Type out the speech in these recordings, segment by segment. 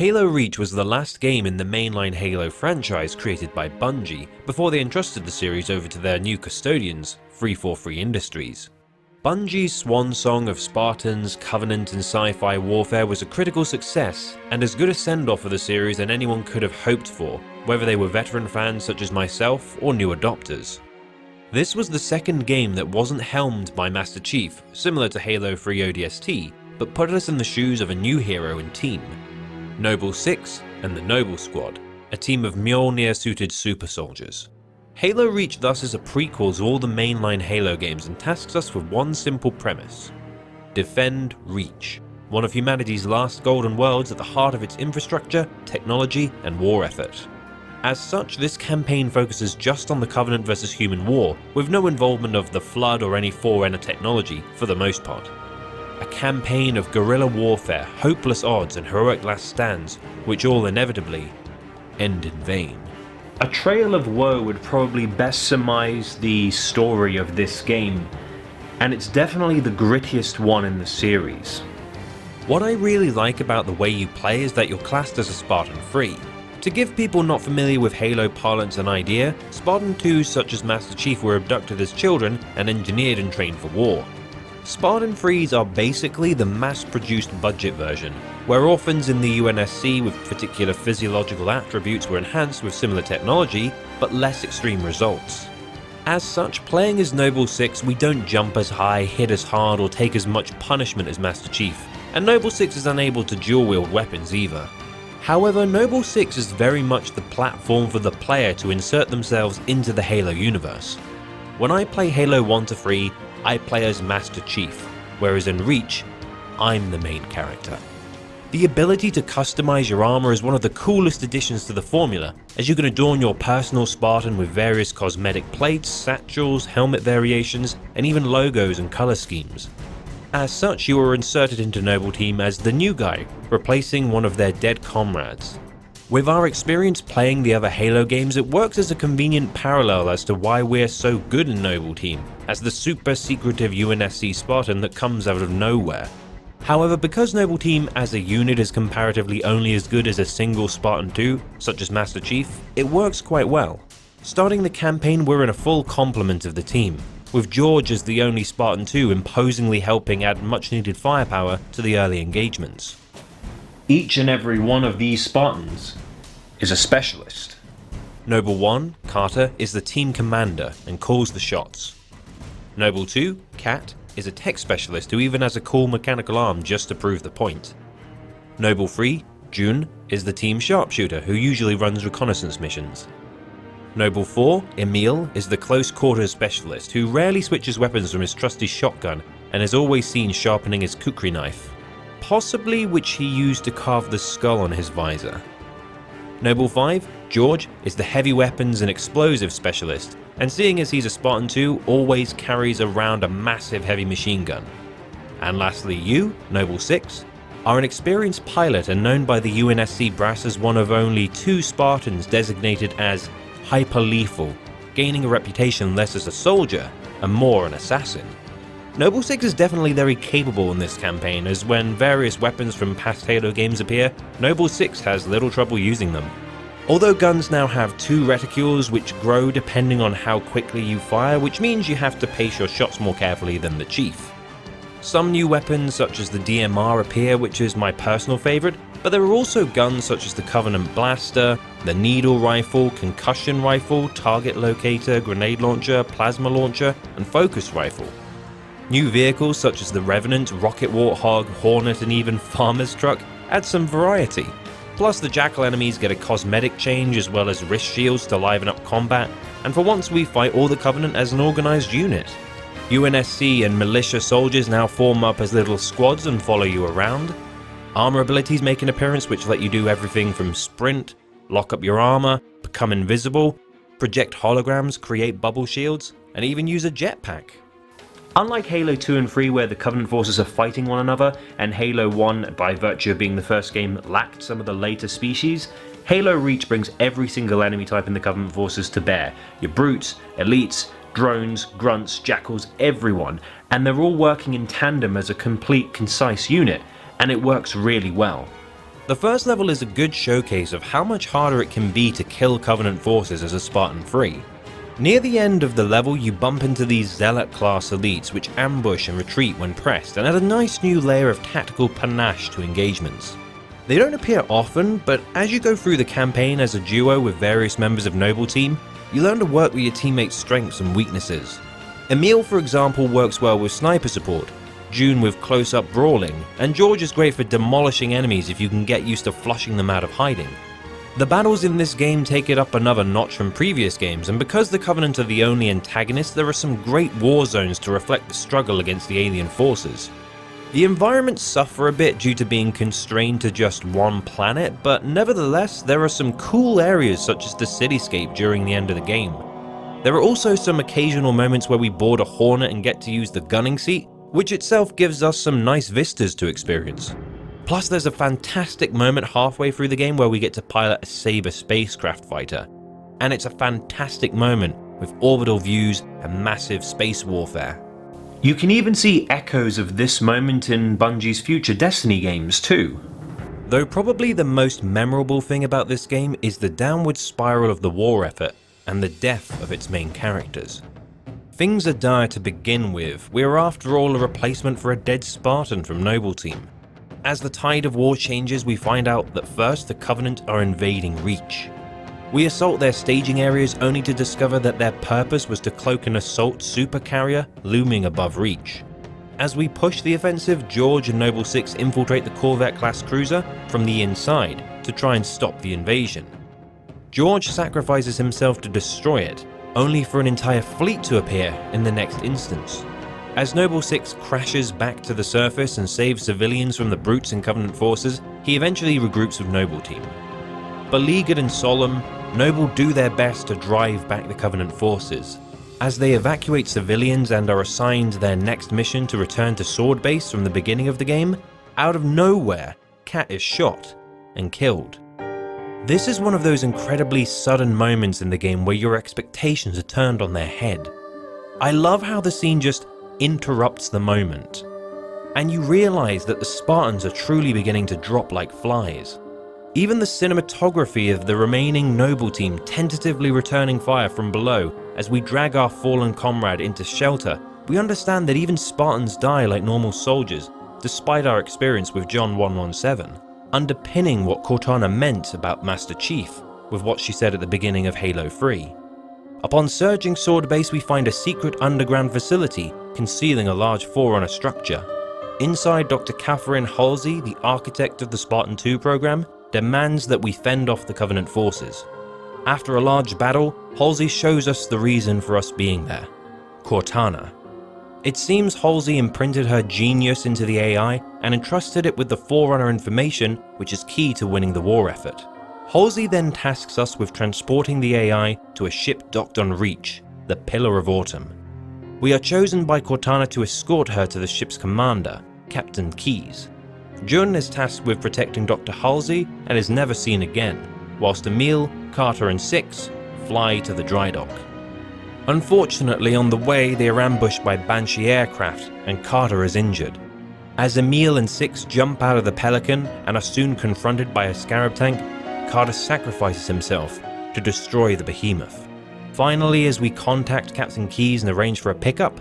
Halo Reach was the last game in the mainline Halo franchise created by Bungie before they entrusted the series over to their new custodians, 343 Industries. Bungie's swan song of Spartans, Covenant and sci-fi warfare was a critical success and as good a send-off for the series than anyone could have hoped for, whether they were veteran fans such as myself or new adopters. This was the second game that wasn't helmed by Master Chief, similar to Halo 3 ODST, but put us in the shoes of a new hero and team. Noble Six and the Noble Squad, a team of Mjolnir-suited super soldiers. Halo Reach thus is a prequel to all the mainline Halo games and tasks us with one simple premise. Defend Reach, one of humanity's last golden worlds at the heart of its infrastructure, technology and war effort. As such, this campaign focuses just on the Covenant versus human war, with no involvement of the Flood or any Forerunner technology for the most part. A campaign of guerrilla warfare, hopeless odds and heroic last stands, which all inevitably end in vain. A trail of woe would probably best surmise the story of this game, and it's definitely the grittiest one in the series. What I really like about the way you play is that you're classed as a Spartan 3. To give people not familiar with Halo parlance an idea, Spartan 2s such as Master Chief were abducted as children and engineered and trained for war. Spartan 3s are basically the mass-produced budget version, where orphans in the UNSC with particular physiological attributes were enhanced with similar technology, but less extreme results. As such, playing as Noble Six, we don't jump as high, hit as hard, or take as much punishment as Master Chief, and Noble Six is unable to dual-wield weapons either. However, Noble Six is very much the platform for the player to insert themselves into the Halo universe. When I play Halo 1 to 3, I play as Master Chief, whereas in Reach, I'm the main character. The ability to customize your armor is one of the coolest additions to the formula, as you can adorn your personal Spartan with various cosmetic plates, satchels, helmet variations, and even logos and color schemes. As such, you are inserted into Noble Team as the new guy, replacing one of their dead comrades. With our experience playing the other Halo games, it works as a convenient parallel as to why we're so good in Noble Team, as the super secretive UNSC Spartan that comes out of nowhere. However, because Noble Team as a unit is comparatively only as good as a single Spartan 2, such as Master Chief, it works quite well. Starting the campaign, we're in a full complement of the team, with Jeorge as the only Spartan 2 imposingly helping add much needed firepower to the early engagements. Each and every one of these Spartans is a specialist. Noble 1, Carter, is the team commander and calls the shots. Noble 2, Cat, is a tech specialist who even has a cool mechanical arm just to prove the point. Noble 3, June, is the team sharpshooter who usually runs reconnaissance missions. Noble 4, Emile, is the close quarters specialist who rarely switches weapons from his trusty shotgun and is always seen sharpening his kukri knife, possibly which he used to carve the skull on his visor. Noble 5, Jeorge, is the heavy weapons and explosive specialist, and seeing as he's a Spartan 2, always carries around a massive heavy machine gun. And lastly, you, Noble 6, are an experienced pilot and known by the UNSC brass as one of only 2 Spartans designated as hyper-lethal, gaining a reputation less as a soldier and more an assassin. Noble Six is definitely very capable in this campaign, as when various weapons from past Halo games appear, Noble Six has little trouble using them. Although guns now have 2 reticules which grow depending on how quickly you fire, which means you have to pace your shots more carefully than the Chief. Some new weapons such as the DMR appear, which is my personal favourite, but there are also guns such as the Covenant Blaster, the Needle Rifle, Concussion Rifle, Target Locator, Grenade Launcher, Plasma Launcher, and Focus Rifle. New vehicles such as the Revenant, Rocket Warthog, Hornet and even Farmer's Truck add some variety. Plus the Jackal enemies get a cosmetic change as well as wrist shields to liven up combat, and for once we fight all the Covenant as an organised unit. UNSC and militia soldiers now form up as little squads and follow you around. Armor abilities make an appearance which let you do everything from sprint, lock up your armor, become invisible, project holograms, create bubble shields, and even use a jetpack. Unlike Halo 2 and 3 where the Covenant forces are fighting one another, and Halo 1, by virtue of being the first game, lacked some of the later species, Halo Reach brings every single enemy type in the Covenant forces to bear. Your brutes, elites, drones, grunts, jackals, everyone, and they're all working in tandem as a complete, concise unit, and it works really well. The first level is a good showcase of how much harder it can be to kill Covenant forces as a Spartan 3. Near the end of the level you bump into these Zealot class elites which ambush and retreat when pressed and add a nice new layer of tactical panache to engagements. They don't appear often, but as you go through the campaign as a duo with various members of Noble Team, you learn to work with your teammates' strengths and weaknesses. Emile, for example, works well with sniper support, June with close-up brawling, and Jeorge is great for demolishing enemies if you can get used to flushing them out of hiding. The battles in this game take it up another notch from previous games, and because the Covenant are the only antagonists, there are some great war zones to reflect the struggle against the alien forces. The environments suffer a bit due to being constrained to just one planet, but nevertheless there are some cool areas such as the cityscape during the end of the game. There are also some occasional moments where we board a Hornet and get to use the gunning seat, which itself gives us some nice vistas to experience. Plus there's a fantastic moment halfway through the game where we get to pilot a Sabre spacecraft fighter, and it's a fantastic moment with orbital views and massive space warfare. You can even see echoes of this moment in Bungie's future Destiny games too. Though probably the most memorable thing about this game is the downward spiral of the war effort and the death of its main characters. Things are dire to begin with. We're after all a replacement for a dead Spartan from Noble Team. As the tide of war changes, we find out that first the Covenant are invading Reach. We assault their staging areas only to discover that their purpose was to cloak an assault supercarrier looming above Reach. As we push the offensive, Jeorge and Noble Six infiltrate the Corvette-class cruiser from the inside to try and stop the invasion. Jeorge sacrifices himself to destroy it, only for an entire fleet to appear in the next instance. As Noble Six crashes back to the surface and saves civilians from the brutes and Covenant forces, he eventually regroups with Noble Team. Beleaguered and solemn, Noble do their best to drive back the Covenant forces. As they evacuate civilians and are assigned their next mission to return to Sword Base from the beginning of the game, out of nowhere, Cat is shot and killed. This is one of those incredibly sudden moments in the game where your expectations are turned on their head. I love how the scene just interrupts the moment, and you realize that the Spartans are truly beginning to drop like flies. Even the cinematography of the remaining Noble Team tentatively returning fire from below as we drag our fallen comrade into shelter, we understand that even Spartans die like normal soldiers, despite our experience with John 117, underpinning what Cortana meant about Master Chief with what she said at the beginning of Halo 3. Upon searching Sword Base, we find a secret underground facility concealing a large Forerunner structure. Inside, Dr. Catherine Halsey, the architect of the Spartan 2 program, demands that we fend off the Covenant forces. After a large battle, Halsey shows us the reason for us being there: Cortana. It seems Halsey imprinted her genius into the AI and entrusted it with the Forerunner information, which is key to winning the war effort. Halsey then tasks us with transporting the AI to a ship docked on Reach, the Pillar of Autumn. We are chosen by Cortana to escort her to the ship's commander, Captain Keyes. June is tasked with protecting Dr. Halsey and is never seen again, whilst Emile, Carter and Six fly to the dry dock. Unfortunately, on the way they are ambushed by Banshee aircraft and Carter is injured. As Emile and Six jump out of the Pelican and are soon confronted by a Scarab tank, Carter sacrifices himself to destroy the behemoth. Finally, as we contact Captain Keyes and arrange for a pickup,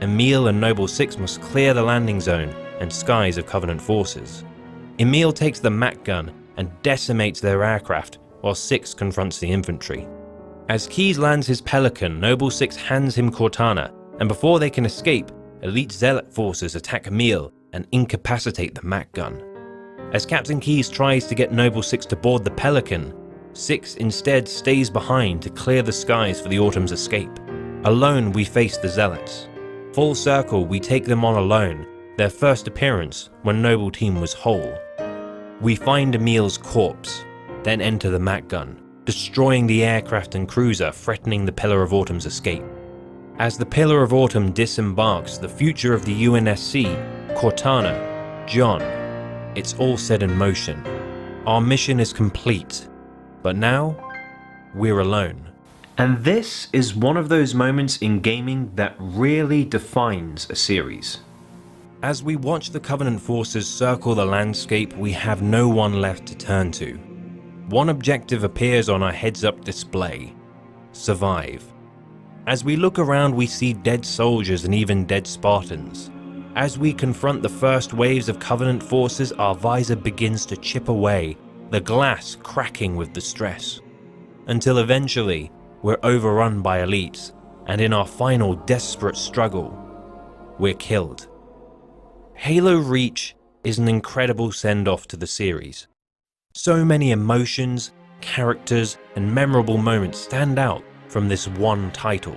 Emile and Noble Six must clear the landing zone and skies of Covenant forces. Emile takes the Mac gun and decimates their aircraft, while Six confronts the infantry. As Keyes lands his Pelican, Noble Six hands him Cortana, and before they can escape, elite Zealot forces attack Emile and incapacitate the Mac gun. As Captain Keyes tries to get Noble Six to board the Pelican, Six instead stays behind to clear the skies for the Autumn's escape. Alone, we face the Zealots. Full circle, we take them on alone, their first appearance when Noble Team was whole. We find Emile's corpse, then enter the Mac gun, destroying the aircraft and cruiser, threatening the Pillar of Autumn's escape. As the Pillar of Autumn disembarks, the future of the UNSC, Cortana, John, it's all set in motion. Our mission is complete, but now we're alone. And this is one of those moments in gaming that really defines a series. As we watch the Covenant forces circle the landscape, we have no one left to turn to. One objective appears on our heads-up display: survive. As we look around, we see dead soldiers and even dead Spartans. As we confront the first waves of Covenant forces, our visor begins to chip away, the glass cracking with the stress. Until eventually, we're overrun by elites, and in our final desperate struggle, we're killed. Halo Reach is an incredible send-off to the series. So many emotions, characters, and memorable moments stand out from this one title.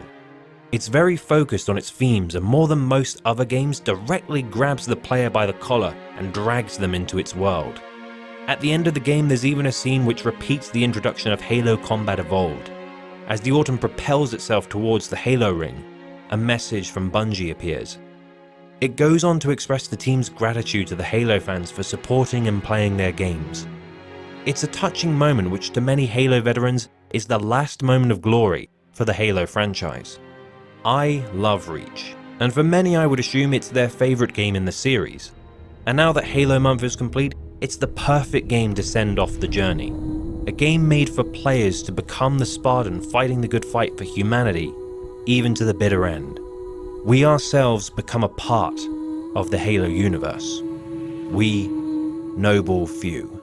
It's very focused on its themes, and more than most other games, directly grabs the player by the collar and drags them into its world. At the end of the game, there's even a scene which repeats the introduction of Halo Combat Evolved. As the Autumn propels itself towards the Halo ring, a message from Bungie appears. It goes on to express the team's gratitude to the Halo fans for supporting and playing their games. It's a touching moment which to many Halo veterans is the last moment of glory for the Halo franchise. I love Reach, and for many I would assume it's their favourite game in the series. And now that Halo Month is complete, it's the perfect game to send off the journey. A game made for players to become the Spartan fighting the good fight for humanity, even to the bitter end. We ourselves become a part of the Halo universe. We, noble few.